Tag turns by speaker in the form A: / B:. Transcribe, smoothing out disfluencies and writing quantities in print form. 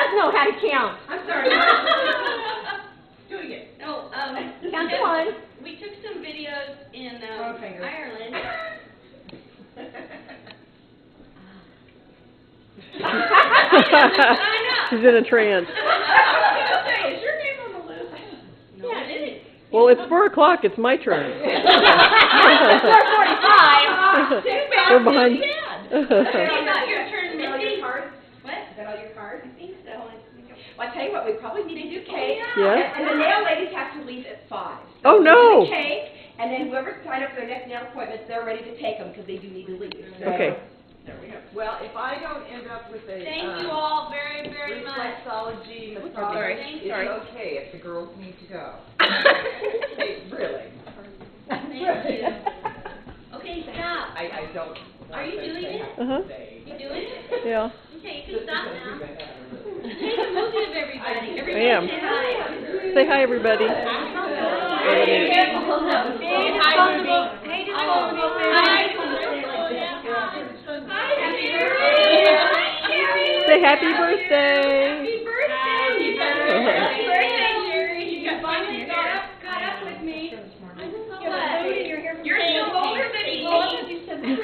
A: does know how to count.
B: I'm sorry. Do it again.
C: No,
A: Count to one.
C: we took some videos in Ireland.
D: She's in a trance.
C: Is your name on the list? No, it isn't.
D: Well, it's 4 o'clock. It's my turn.
A: 4:45.
D: We're behind.
C: It's not your turn,
B: Is that all your
C: Missy.
B: cards?
C: What?
B: Is that all your cards?
C: I think so.
B: Well, I tell you what, we probably need to do cake.
D: Yes?
B: And the nail ladies have to leave at 5.
D: Oh,
B: So
D: no.
B: we'll do the cake, and then whoever signed up for their next nail appointments, they're ready to take them because they do need to leave. So,
D: Okay.
B: there we go.
E: Well, if I don't end up with a,
C: Thank you all very, very much.
E: reflexology massage,
C: Sorry.
E: it's
C: Sorry.
E: okay if the girls need to go. Hey, really.
C: Thank you. Okay, stop.
E: I don't.
C: Are you doing it?
D: Uh-huh.
C: You doing it?
D: Yeah.
C: Okay, you can stop now. Take a movie of everybody.
D: I
C: Everybody
D: am.
C: say hi.
D: Say hi, everybody.
C: Hey,
D: Say happy birthday.
C: Happy birthday! Happy birthday, Sherry! You finally got up with me. I just saw that. You're still older than me.